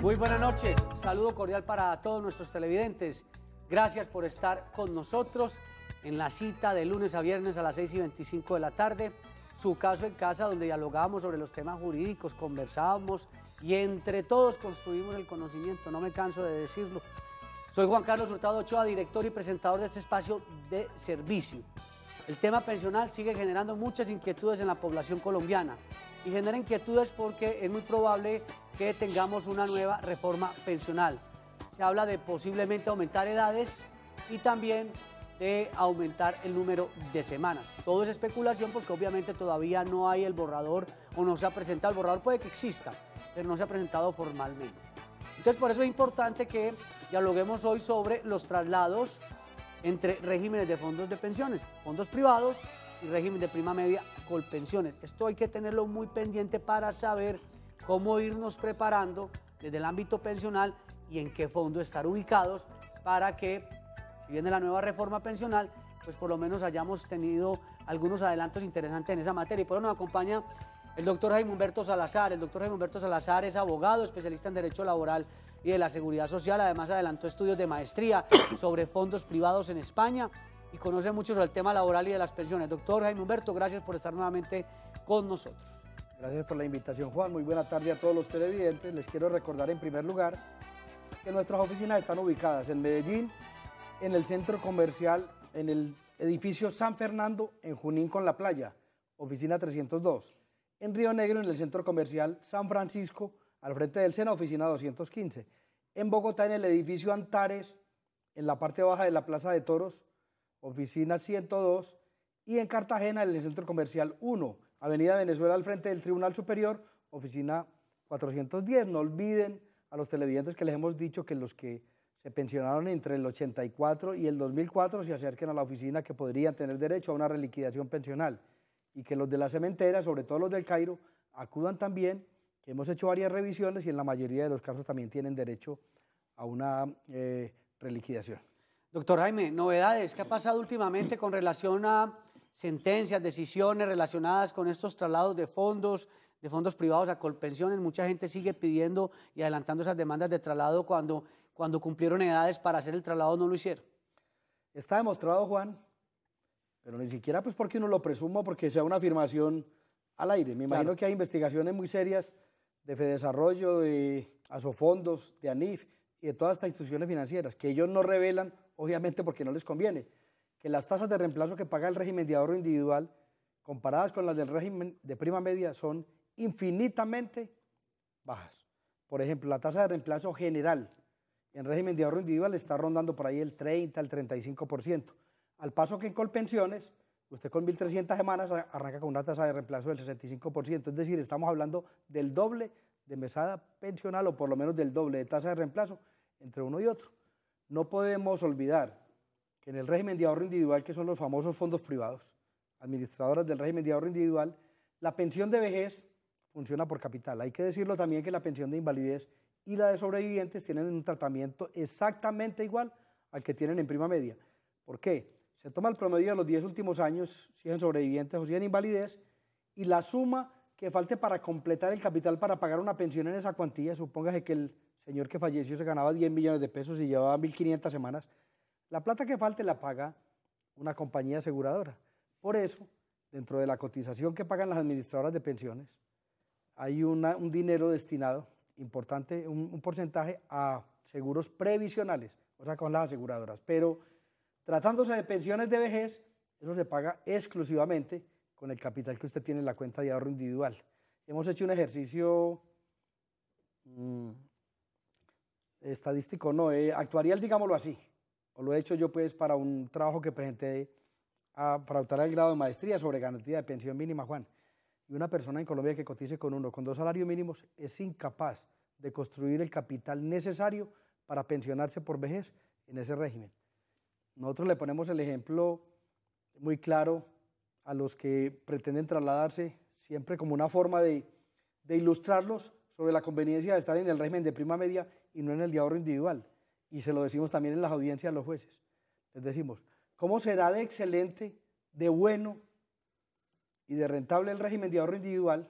Muy buenas noches, saludo cordial para todos nuestros televidentes. Gracias por estar con nosotros en la cita de lunes a viernes a las 6:25 de la tarde. Su caso en casa, donde dialogamos sobre los temas jurídicos, conversamos y entre todos construimos el conocimiento, no me canso de decirlo. Soy Juan Carlos Hurtado Ochoa, director y presentador de este espacio de servicio. El tema pensional sigue generando muchas inquietudes en la población colombiana y genera inquietudes porque es muy probable que tengamos una nueva reforma pensional. Se habla de posiblemente aumentar edades y también de aumentar el número de semanas. Todo es especulación porque obviamente todavía no hay el borrador o no se ha presentado. El borrador puede que exista, pero no se ha presentado formalmente. Entonces por eso es importante que dialoguemos hoy sobre los traslados entre regímenes de fondos de pensiones, fondos privados y régimen de prima media Colpensiones. Esto hay que tenerlo muy pendiente para saber cómo irnos preparando desde el ámbito pensional y en qué fondo estar ubicados para que, si viene la nueva reforma pensional, pues por lo menos hayamos tenido algunos adelantos interesantes en esa materia. Y por eso nos acompaña el doctor Jaime Humberto Salazar. El doctor Jaime Humberto Salazar es abogado, especialista en Derecho Laboral y de la Seguridad Social. Además adelantó estudios de maestría sobre fondos privados en España y conoce mucho sobre el tema laboral y de las pensiones. Doctor Jaime Humberto, gracias por estar nuevamente con nosotros. Gracias por la invitación, Juan. Muy buena tarde a todos los televidentes. Les quiero recordar en primer lugar que nuestras oficinas están ubicadas en Medellín, en el centro comercial, en el edificio San Fernando, en Junín con la Playa, oficina 302. En Río Negro, en el centro comercial San Francisco, al frente del SENA, oficina 215. En Bogotá, en el edificio Antares, en la parte baja de la Plaza de Toros, oficina 102. Y en Cartagena, en el centro comercial 1, Avenida Venezuela, al frente del Tribunal Superior, oficina 410. No olviden a los televidentes que les hemos dicho que los que se pensionaron entre el 84 y el 2004 se acerquen a la oficina, que podrían tener derecho a una reliquidación pensional, y que los de la cementera, sobre todo los del Cairo, acudan también, que hemos hecho varias revisiones y en la mayoría de los casos también tienen derecho a una reliquidación. Doctor Jaime, novedades, ¿qué ha pasado últimamente con relación a sentencias, decisiones relacionadas con estos traslados de fondos privados a Colpensiones? Mucha gente sigue pidiendo y adelantando esas demandas de traslado cuando cumplieron edades para hacer el traslado no lo hicieron. Está demostrado, Juan, pero ni siquiera pues porque uno lo presuma, porque sea una afirmación al aire. Me imagino que hay investigaciones muy serias de Fedesarrollo, de Asofondos, de ANIF y de todas estas instituciones financieras, que ellos no revelan, obviamente porque no les conviene, que las tasas de reemplazo que paga el régimen de ahorro individual, comparadas con las del régimen de prima media, son infinitamente bajas. Por ejemplo, la tasa de reemplazo general en régimen de ahorro individual está rondando por ahí el 30, el 35%. Al paso que en Colpensiones, usted con 1.300 semanas arranca con una tasa de reemplazo del 65%. Es decir, estamos hablando del doble de mesada pensional, o por lo menos del doble de tasa de reemplazo entre uno y otro. No podemos olvidar que en el régimen de ahorro individual, que son los famosos fondos privados, administradoras del régimen de ahorro individual, la pensión de vejez funciona por capital. Hay que decirlo también que la pensión de invalidez y la de sobrevivientes tienen un tratamiento exactamente igual al que tienen en prima media. ¿Por qué? Se toma el promedio de los 10 últimos años, si es en sobrevivientes o si es en invalidez, y la suma que falte para completar el capital para pagar una pensión en esa cuantía. Supóngase que el señor que falleció se ganaba 10 millones de pesos y llevaba 1.500 semanas. La plata que falte la paga una compañía aseguradora. Por eso, dentro de la cotización que pagan las administradoras de pensiones, hay un dinero destinado importante, un porcentaje a seguros previsionales, o sea, con las aseguradoras. Pero tratándose de pensiones de vejez, eso se paga exclusivamente con el capital que usted tiene en la cuenta de ahorro individual. Hemos hecho un ejercicio estadístico, no, actuarial, digámoslo así, o lo he hecho yo pues para un trabajo que presenté para optar al grado de maestría sobre garantía de pensión mínima, Juan. Y una persona en Colombia que cotice con 2 salarios mínimos es incapaz de construir el capital necesario para pensionarse por vejez en ese régimen. Nosotros le ponemos el ejemplo muy claro a los que pretenden trasladarse, siempre como una forma de ilustrarlos sobre la conveniencia de estar en el régimen de prima media y no en el de ahorro individual. Y se lo decimos también en las audiencias a los jueces. Les decimos, ¿cómo será de excelente, de bueno y de rentable el régimen de ahorro individual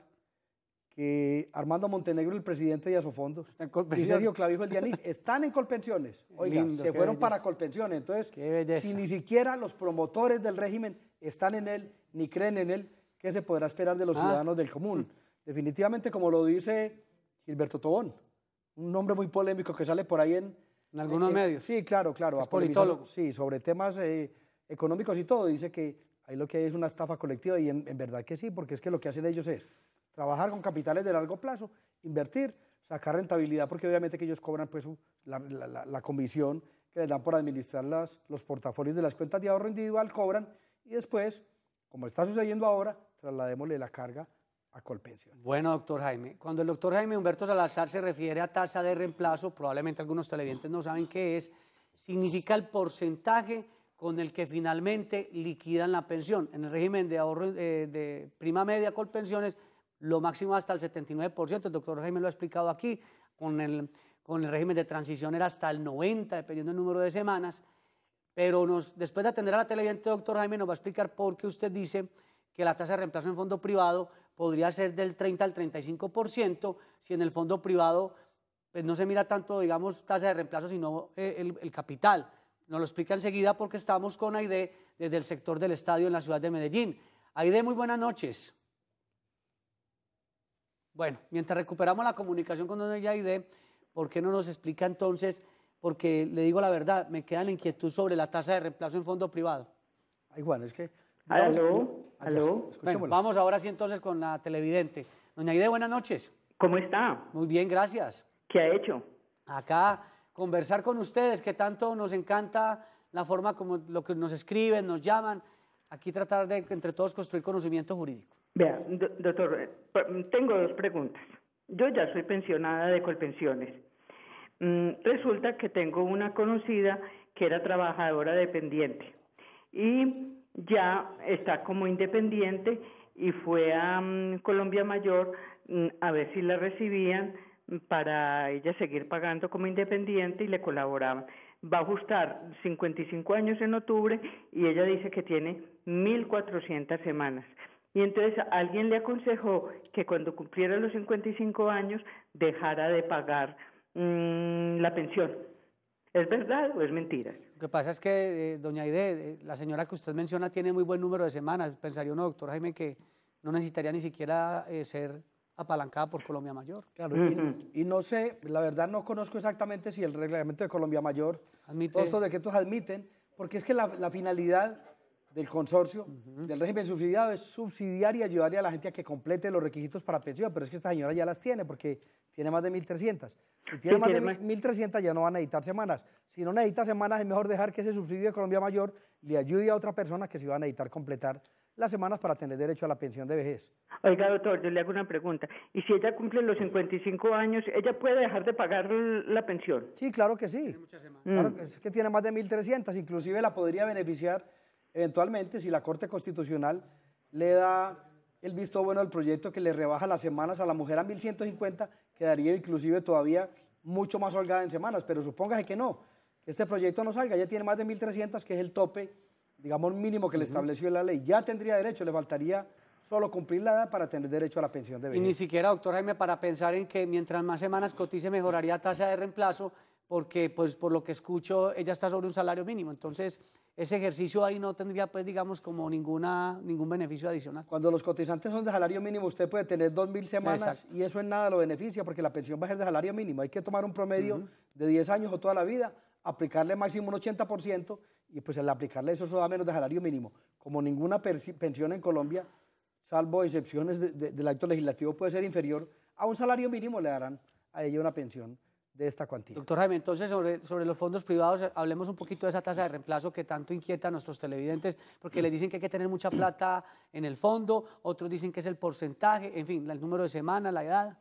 que Armando Montenegro, el presidente de Asofondos, Está en y Colpensiones. Sergio Clavijo, el DIANIF, están en Colpensiones. Oiga, Lindo, se qué fueron belleza. para Colpensiones. Entonces, Qué belleza. si ni siquiera los promotores del régimen están en él, ni creen en él, ¿qué se podrá esperar de los ciudadanos del común? Definitivamente, como lo dice Gilberto Tobón, un nombre muy polémico que sale por ahí en algunos medios. Sí, claro. Es a polemizar, politólogo. Sí, sobre temas económicos y todo. Dice que ahí lo que hay es una estafa colectiva y en verdad que sí, porque es que lo que hacen ellos es trabajar con capitales de largo plazo, invertir, sacar rentabilidad, porque obviamente que ellos cobran pues la comisión que les dan por administrar los portafolios de las cuentas de ahorro individual, cobran y después, como está sucediendo ahora, trasladémosle la carga a Colpensiones. Bueno, doctor Jaime, cuando el doctor Jaime Humberto Salazar se refiere a tasa de reemplazo, probablemente algunos televidentes no saben qué es, significa el porcentaje con el que finalmente liquidan la pensión. En el régimen de ahorro de prima media Colpensiones, lo máximo hasta el 79%, el doctor Jaime lo ha explicado aquí, con el régimen de transición era hasta el 90%, dependiendo del número de semanas, pero después de atender a la televidente, doctor Jaime nos va a explicar por qué usted dice que la tasa de reemplazo en fondo privado podría ser del 30 al 35%, si en el fondo privado pues no se mira tanto, digamos, tasa de reemplazo, sino el capital. Nos lo explica enseguida porque estamos con Aide desde el sector del estadio en la ciudad de Medellín. Aide, muy buenas noches. Bueno, mientras recuperamos la comunicación con doña Aide, ¿por qué no nos explica entonces? Porque le digo la verdad, me queda la inquietud sobre la tasa de reemplazo en fondo privado. Ay, Juan, es que... Aló. Bueno, vamos ahora sí entonces con la televidente. Doña Aide, buenas noches. ¿Cómo está? Muy bien, gracias. ¿Qué ha hecho? Acá conversar con ustedes, que tanto nos encanta la forma como lo que nos escriben, nos llaman. Aquí tratar de entre todos construir conocimiento jurídico. Vea, doctor, tengo dos preguntas. Yo ya soy pensionada de Colpensiones. Resulta que tengo una conocida que era trabajadora dependiente y ya está como independiente y fue a Colombia Mayor a ver si la recibían para ella seguir pagando como independiente y le colaboraban. Va a ajustar 55 años en octubre y ella dice que tiene 1.400 semanas. Y entonces alguien le aconsejó que cuando cumpliera los 55 años dejara de pagar la pensión. ¿Es verdad o es mentira? Lo que pasa es que, doña Aide, la señora que usted menciona tiene muy buen número de semanas. Pensaría uno, doctor Jaime, que no necesitaría ni siquiera ser apalancada por Colombia Mayor. Claro, y no sé, la verdad no conozco exactamente si el reglamento de Colombia Mayor, Admite. todos estos decretos admiten, porque es que la finalidad del consorcio, del régimen subsidiado, es subsidiar y ayudarle a la gente a que complete los requisitos para pensión, pero es que esta señora ya las tiene, porque tiene más de 1.300. Si tiene más de 1.300 ya no van a necesitar semanas. Si no necesita semanas, es mejor dejar que ese subsidio de Colombia Mayor le ayude a otra persona que sí va a necesitar completar las semanas para tener derecho a la pensión de vejez. Oiga, doctor, yo le hago una pregunta. ¿Y si ella cumple los 55 años, ella puede dejar de pagar la pensión? Sí, claro que sí. Tiene muchas semanas. Claro, es que tiene más de 1.300, inclusive la podría beneficiar eventualmente si la Corte Constitucional le da el visto bueno al proyecto que le rebaja las semanas a la mujer a 1.150, quedaría inclusive todavía mucho más holgada en semanas, pero supóngase que no, que este proyecto no salga, ya tiene más de 1.300, que es el tope, digamos, mínimo que le estableció la ley, ya tendría derecho, le faltaría solo cumplir la edad para tener derecho a la pensión de Y vejez. ni siquiera, doctor Jaime, para pensar en que mientras más semanas cotice mejoraría tasa de reemplazo, porque pues por lo que escucho ella está sobre un salario mínimo, entonces ese ejercicio ahí no tendría pues digamos como ningún beneficio adicional. Cuando los cotizantes son de salario mínimo, usted puede tener 2.000 semanas. Exacto. Y eso en nada lo beneficia porque la pensión va a ser de salario mínimo. Hay que tomar un promedio de 10 años o toda la vida, aplicarle máximo un 80% y pues al aplicarle eso da menos de salario mínimo. Como ninguna pensión en Colombia, salvo excepciones del acto legislativo, puede ser inferior a un salario mínimo, le darán a ella una pensión de esta cuantía. Doctor Jaime, entonces sobre los fondos privados, hablemos un poquito de esa tasa de reemplazo que tanto inquieta a nuestros televidentes, porque les dicen que hay que tener mucha plata en el fondo, otros dicen que es el porcentaje, en fin, el número de semanas, la edad.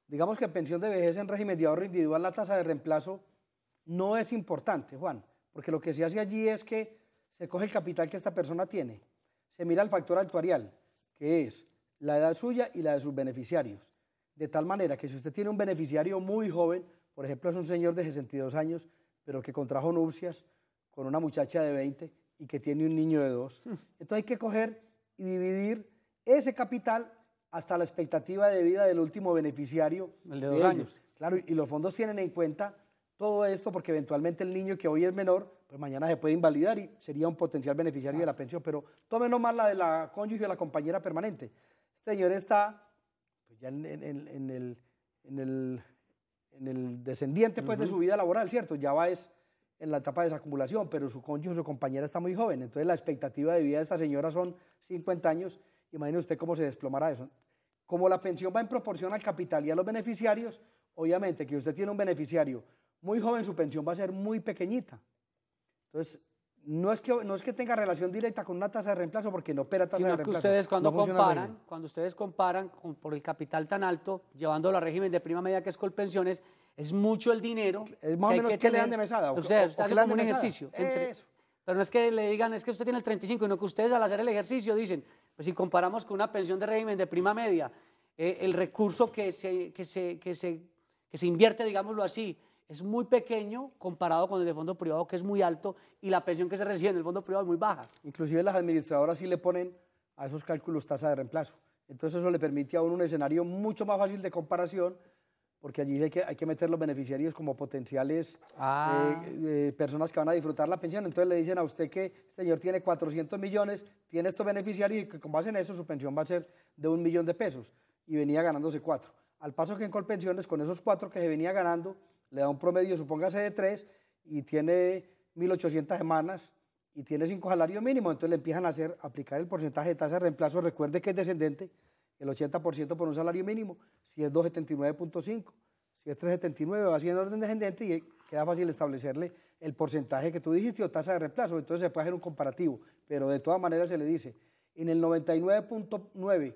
Digamos que en pensión de vejez en régimen de ahorro individual la tasa de reemplazo no es importante, Juan, porque lo que se hace allí es que se coge el capital que esta persona tiene, se mira el factor actuarial, que es la edad suya y la de sus beneficiarios, de tal manera que si usted tiene un beneficiario muy joven, por ejemplo, es un señor de 62 años, pero que contrajo nupcias con una muchacha de 20 y que tiene un niño de 2. Entonces hay que coger y dividir ese capital hasta la expectativa de vida del último beneficiario. El de 2 años. Claro, y los fondos tienen en cuenta todo esto porque eventualmente el niño que hoy es menor, pues mañana se puede invalidar y sería un potencial beneficiario de la pensión. Pero tome nomás la de la cónyuge o la compañera permanente. Este señor está pues, ya en el descendiente pues, de su vida laboral, ¿cierto? Ya va en la etapa de desacumulación, pero su cónyuge o su compañera está muy joven. Entonces la expectativa de vida de esta señora son 50 años. Imagine usted cómo se desplomará eso. Como la pensión va en proporción al capital y a los beneficiarios, obviamente que usted tiene un beneficiario muy joven, su pensión va a ser muy pequeñita. Entonces, no es que tenga relación directa con una tasa de reemplazo porque no opera tasa de reemplazo. Sino que ustedes cuando ustedes comparan por el capital tan alto, llevándolo al régimen de prima media que es Colpensiones, es mucho el dinero. Es más o menos que le dan de mesada. Usted hace como un ejercicio. Pero no es que le digan, es que usted tiene el 35, sino que ustedes al hacer el ejercicio dicen, pues si comparamos con una pensión de régimen de prima media, el recurso que se invierte, digámoslo así, es muy pequeño comparado con el de fondo privado, que es muy alto, y la pensión que se recibe en el fondo privado es muy baja. Inclusive las administradoras sí le ponen a esos cálculos tasa de reemplazo. Entonces eso le permite a uno un escenario mucho más fácil de comparación, porque allí hay que meter los beneficiarios como potenciales personas que van a disfrutar la pensión. Entonces le dicen a usted que este señor tiene 400 millones, tiene estos beneficiarios y que con base en eso su pensión va a ser de 1 millón de pesos y venía ganándose 4. Al paso que en Colpensiones, con esos 4 que se venía ganando, le da un promedio, supóngase de 3, y tiene 1.800 semanas y tiene 5 salarios mínimos, entonces le empiezan a aplicar el porcentaje de tasa de reemplazo. Recuerde que es descendente, el 80% por un salario mínimo, si es 279.5, si es 379, va siendo orden descendente y queda fácil establecerle el porcentaje que tú dijiste o tasa de reemplazo, entonces se puede hacer un comparativo, pero de todas maneras se le dice, en el 99.9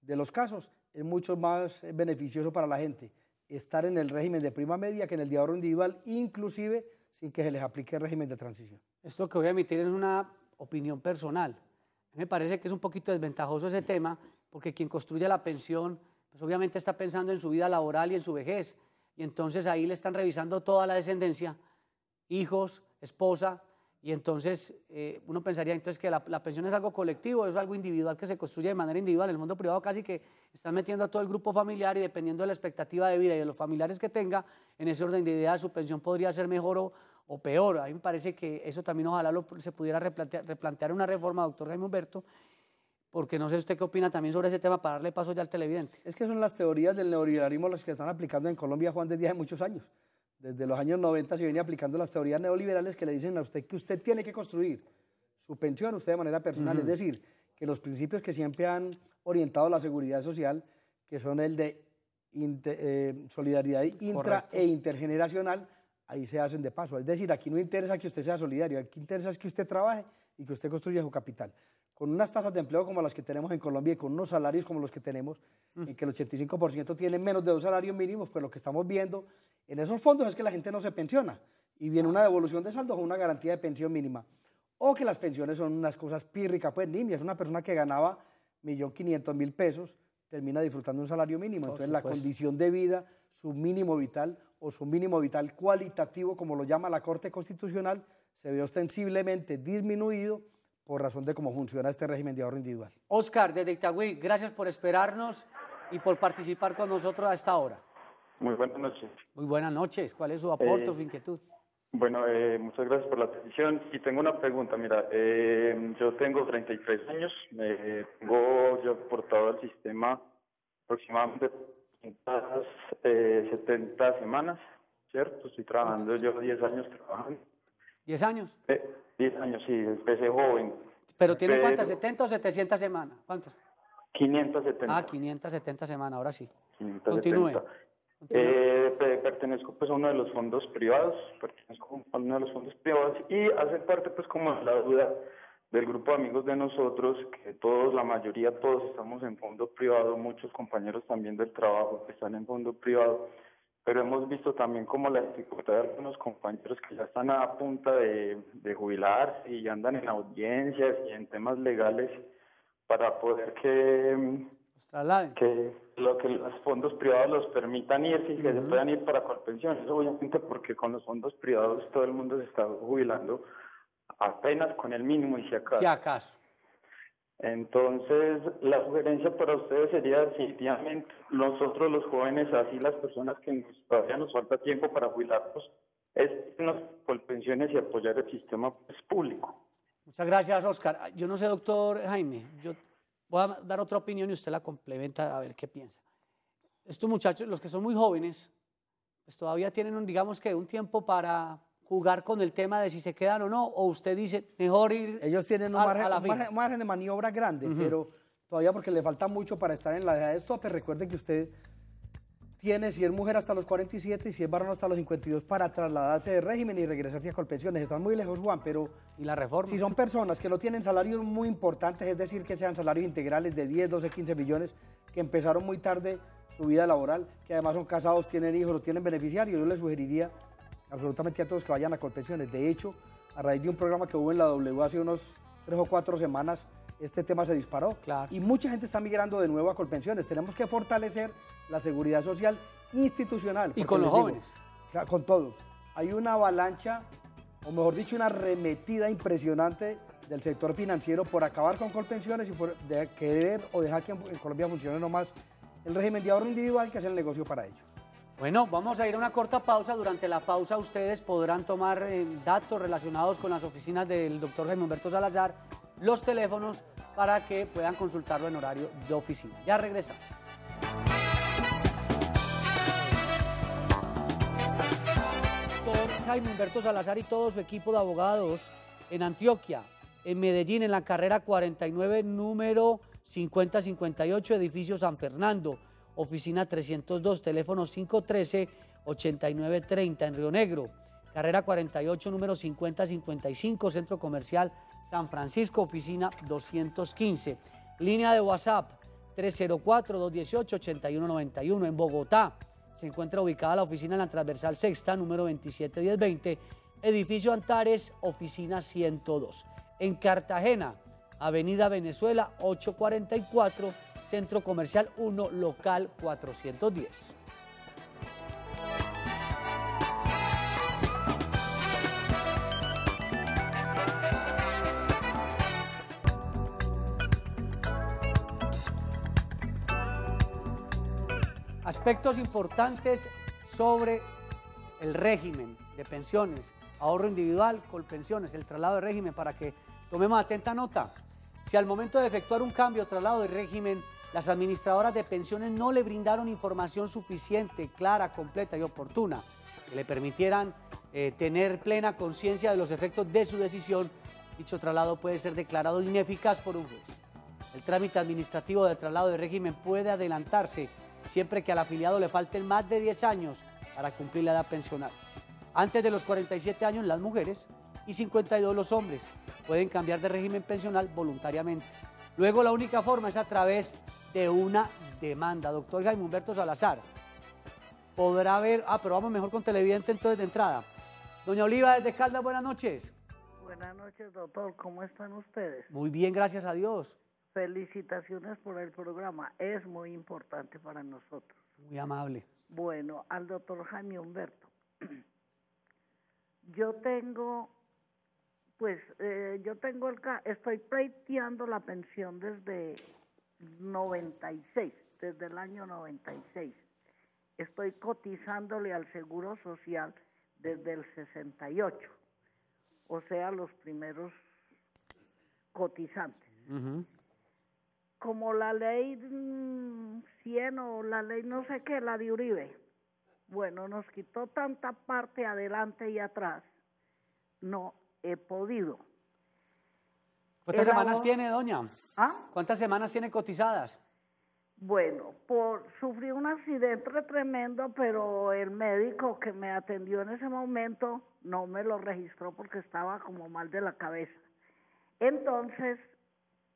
de los casos es mucho más beneficioso para la gente estar en el régimen de prima media que en el de ahorro individual, inclusive sin que se les aplique el régimen de transición. Esto que voy a emitir es una opinión personal. Me parece que es un poquito desventajoso ese tema, porque quien construye la pensión, pues obviamente está pensando en su vida laboral y en su vejez, y entonces ahí le están revisando toda la descendencia, hijos, esposa, y entonces uno pensaría entonces que la pensión es algo colectivo, es algo individual que se construye de manera individual. En el mundo privado casi que están metiendo a todo el grupo familiar y dependiendo de la expectativa de vida y de los familiares que tenga, en ese orden de ideas su pensión podría ser mejor o peor. A mí me parece que eso también ojalá se pudiera replantear una reforma, doctor Jaime Humberto, porque no sé usted qué opina también sobre ese tema para darle paso ya al televidente. Es que son las teorías del neoliberalismo las que están aplicando en Colombia, Juan, desde hace muchos años. Desde los años 90 se viene aplicando las teorías neoliberales que le dicen a usted que usted tiene que construir su pensión usted de manera personal. Es decir, que los principios que siempre han orientado la seguridad social, que son el de solidaridad intra e intergeneracional, ahí se hacen de paso. Es decir, aquí no interesa que usted sea solidario, aquí interesa que usted trabaje y que usted construya su capital. Con unas tasas de empleo como las que tenemos en Colombia y con unos salarios como los que tenemos, en que el 85% tiene menos de 2 salarios mínimos, pues lo que estamos viendo en esos fondos es que la gente no se pensiona y viene una devolución de saldo o una garantía de pensión mínima. O que las pensiones son unas cosas pírricas, pues nimias. Una persona que ganaba 1.500.000 pesos termina disfrutando un salario mínimo. Entonces la condición de vida, su mínimo vital o su mínimo vital cualitativo, como lo llama la Corte Constitucional, se ve ostensiblemente disminuido por razón de cómo funciona este régimen de ahorro individual. Oscar, desde Itagüí, gracias por esperarnos y por participar con nosotros a esta hora. Muy buenas noches. Muy buenas noches. ¿Cuál es su aporte o su inquietud? Bueno, muchas gracias por la atención. Y tengo una pregunta. Mira, yo tengo 33 años. Tengo yo aportado al sistema aproximadamente 70 semanas, ¿cierto? Estoy trabajando, llevo 10 años trabajando. ¿10 años? 10 años, sí, empecé joven. ¿Pero tiene cuántas, 70 o 700 semanas? ¿Cuántas? 570. Ah, 570 semanas, ahora sí. 570. Continúe. Pertenezco pues a uno de los fondos privados, y hace parte pues como la duda del grupo de amigos de nosotros, que todos, la mayoría, todos estamos en fondo privado, muchos compañeros también del trabajo que están en fondo privado, pero hemos visto también como la dificultad de algunos compañeros que ya están a punta de jubilarse y andan en audiencias y en temas legales para poder que los fondos privados los permitan irse y que se puedan ir para Colpensiones. Obviamente porque con los fondos privados todo el mundo se está jubilando apenas con el mínimo y si acaso. Entonces, la sugerencia para ustedes sería definitivamente nosotros los jóvenes, así las personas que todavía nos falta tiempo para jubilarnos, es irnos por pensiones y apoyar el sistema pues, público. Muchas gracias, Oscar. Yo no sé, doctor Jaime, yo voy a dar otra opinión y usted la complementa a ver qué piensa. Estos muchachos, los que son muy jóvenes, pues todavía tienen, digamos que un tiempo para jugar con el tema de si se quedan o no, o usted dice, mejor ir Ellos tienen un margen de maniobra grande, pero todavía porque le falta mucho para estar en la edad de tope. Recuerde que usted tiene, si es mujer, hasta los 47 y si es varón hasta los 52 para trasladarse de régimen y regresarse a Colpensiones. Están muy lejos, Juan, pero ¿y la reforma? Si son personas que no tienen salarios muy importantes, es decir, que sean salarios integrales de 10, 12, 15 millones, que empezaron muy tarde su vida laboral, que además son casados, tienen hijos, o tienen beneficiarios, yo les sugeriría absolutamente a todos que vayan a Colpensiones. De hecho, a raíz de un programa que hubo en la W hace unos 3 o 4 semanas, este tema se disparó. Claro. Y mucha gente está migrando de nuevo a Colpensiones. Tenemos que fortalecer la seguridad social institucional. Y con los jóvenes. Con todos. Hay una avalancha, o mejor dicho, una arremetida impresionante del sector financiero por acabar con Colpensiones y por querer o dejar que en Colombia funcione nomás el régimen de ahorro individual, que es el negocio para ellos. Bueno, vamos a ir a una corta pausa. Durante la pausa ustedes podrán tomar datos relacionados con las oficinas del doctor Jaime Humberto Salazar, los teléfonos, para que puedan consultarlo en horario de oficina. Ya regresamos. Doctor Jaime Humberto Salazar y todo su equipo de abogados en Antioquia, en Medellín, en la carrera 49, número 5058, edificio San Fernando, oficina 302, teléfono 513-8930, en Río Negro, carrera 48, número 5055, centro comercial San Francisco, oficina 215, línea de WhatsApp 304-218-8191, en Bogotá. Se encuentra ubicada la oficina en la transversal sexta, número 271020, edificio Antares, oficina 102. En Cartagena, avenida Venezuela 844, centro comercial 1, local 410. Aspectos importantes sobre el régimen de pensiones, ahorro individual, Colpensiones, el traslado de régimen, para que tomemos atenta nota. Si al momento de efectuar un cambio o traslado de régimen, las administradoras de pensiones no le brindaron información suficiente, clara, completa y oportuna, que le permitieran tener plena conciencia de los efectos de su decisión, dicho traslado puede ser declarado ineficaz por un juez. El trámite administrativo de traslado de régimen puede adelantarse siempre que al afiliado le falten más de 10 años para cumplir la edad pensional. Antes de los 47 años las mujeres y 52 los hombres pueden cambiar de régimen pensional voluntariamente. Luego la única forma es a través de una demanda. Doctor Jaime Humberto Salazar, podrá ver, pero vamos mejor con televidente entonces de entrada. Doña Oliva desde Caldas, buenas noches. Buenas noches, doctor, ¿cómo están ustedes? Muy bien, gracias a Dios. Felicitaciones por el programa, es muy importante para nosotros. Muy amable. Bueno, al doctor Jaime Humberto, yo tengo, estoy pleiteando la pensión desde 96, desde el año 96. Estoy cotizándole al Seguro Social desde el 68, o sea, los primeros cotizantes. Como la ley 100 o la ley no sé qué, la de Uribe, bueno, nos quitó tanta parte adelante y atrás, no he podido. ¿Cuántas semanas tiene, doña? ¿Ah? ¿Cuántas semanas tiene cotizadas? Bueno, sufrí un accidente tremendo, pero el médico que me atendió en ese momento no me lo registró porque estaba como mal de la cabeza. Entonces,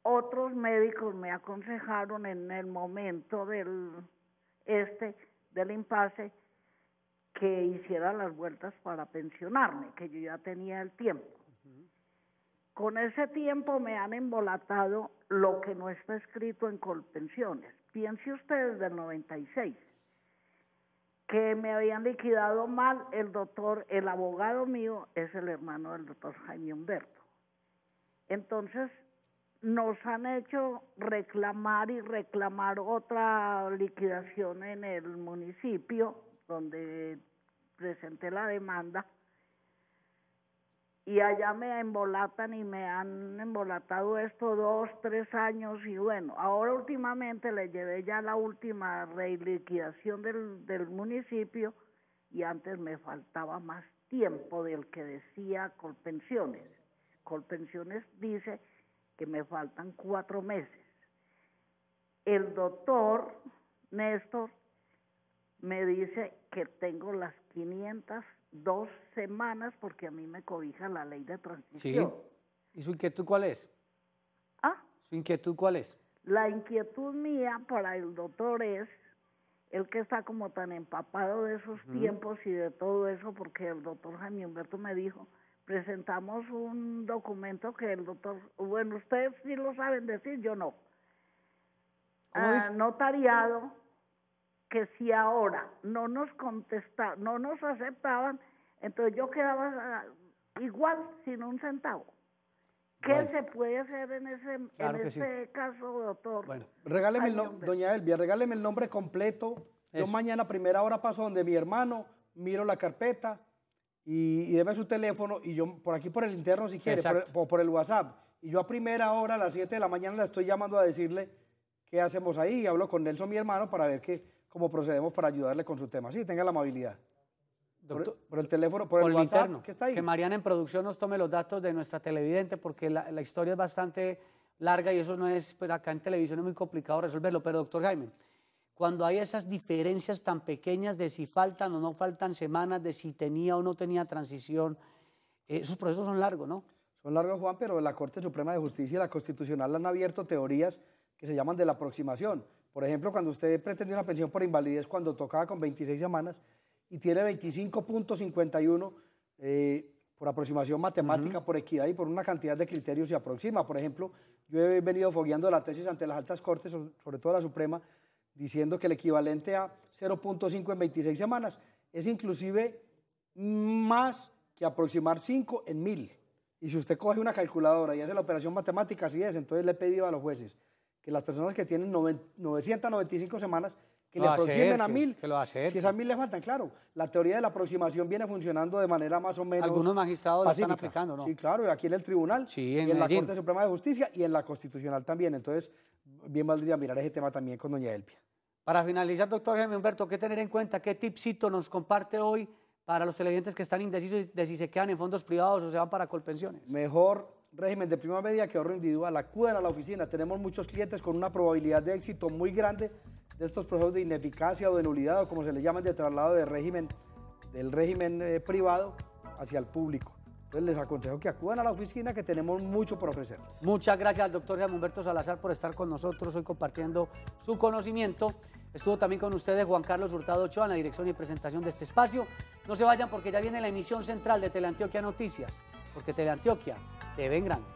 otros médicos me aconsejaron en el momento del impasse que hiciera las vueltas para pensionarme, que yo ya tenía el tiempo. Con ese tiempo me han embolatado lo que no está escrito en Colpensiones. Piense ustedes del 96, que me habían liquidado mal el abogado mío es el hermano del doctor Jaime Humberto. Entonces, nos han hecho reclamar y reclamar otra liquidación en el municipio donde presenté la demanda, y allá me embolatan y me han embolatado esto 2, 3 años, y bueno, ahora últimamente le llevé ya la última reliquidación del municipio, y antes me faltaba más tiempo del que decía Colpensiones. Colpensiones dice que me faltan 4 meses. El doctor Néstor me dice que tengo las 502 semanas porque a mí me cobija la ley de transición. Sí. ¿Y su inquietud cuál es? ¿Ah? ¿Su inquietud cuál es? La inquietud mía para el doctor es, el que está como tan empapado de esos tiempos y de todo eso, porque el doctor Jaime Humberto me dijo, presentamos un documento que el doctor, bueno, ustedes sí lo saben decir, yo no. Notariado, que si ahora no nos contestaban, no nos aceptaban, entonces yo quedaba igual, sin un centavo. ¿Qué se puede hacer en ese caso, doctor? Bueno, regáleme doña Elvia, regáleme el nombre completo. Yo mañana a primera hora paso donde mi hermano, miro la carpeta y deme su teléfono, y yo por aquí por el interno si quiere, por el WhatsApp. Y yo a primera hora, a las 7 de la mañana, la estoy llamando a decirle qué hacemos ahí. Y hablo con Nelson, mi hermano, para ver cómo procedemos para ayudarle con su tema. Sí, tenga la amabilidad. Doctor, por el teléfono, por el WhatsApp, interno, ¿qué está ahí? Que Mariana en producción nos tome los datos de nuestra televidente, porque la historia es bastante larga y eso no es, pues acá en televisión es muy complicado resolverlo. Pero doctor Jaime, cuando hay esas diferencias tan pequeñas de si faltan o no faltan semanas, de si tenía o no tenía transición, esos procesos son largos, ¿no? Son largos, Juan, pero la Corte Suprema de Justicia y la Constitucional han abierto teorías que se llaman de la aproximación. Por ejemplo, cuando usted pretendía una pensión por invalidez cuando tocaba con 26 semanas y tiene 25.51 por aproximación matemática, por equidad y por una cantidad de criterios se aproxima. Por ejemplo, yo he venido fogueando la tesis ante las altas cortes, sobre todo la Suprema, diciendo que el equivalente a 0.5 en 26 semanas es inclusive más que aproximar 5 en 1000. Y si usted coge una calculadora y hace la operación matemática, así es. Entonces le he pedido a los jueces que las personas que tienen 995 semanas, que le aproximen a 1000. Que lo acerquen. Si esas 1000 le faltan, claro. La teoría de la aproximación viene funcionando de manera más o menos algunos magistrados pacífica. lo están aplicando, ¿no? Sí, claro, aquí en el tribunal, sí, en la Corte Suprema de Justicia y en la Constitucional también. Entonces, bien valdría mirar ese tema también con doña Elvia. Para finalizar, doctor Jaime Humberto, ¿qué tener en cuenta? ¿Qué tipcito nos comparte hoy para los televidentes que están indecisos de si se quedan en fondos privados o se van para Colpensiones? Mejor régimen de prima media que ahorro individual. Acudan a la oficina. Tenemos muchos clientes con una probabilidad de éxito muy grande de estos procesos de ineficacia o de nulidad, o como se les llaman, de traslado del régimen privado hacia el público. Entonces les aconsejo que acudan a la oficina, que tenemos mucho por ofrecer. Muchas gracias al doctor Jaime Humberto Salazar por estar con nosotros hoy compartiendo su conocimiento. Estuvo también con ustedes Juan Carlos Hurtado Ochoa en la dirección y presentación de este espacio. No se vayan porque ya viene la emisión central de Teleantioquia Noticias, porque Teleantioquia te ven grande.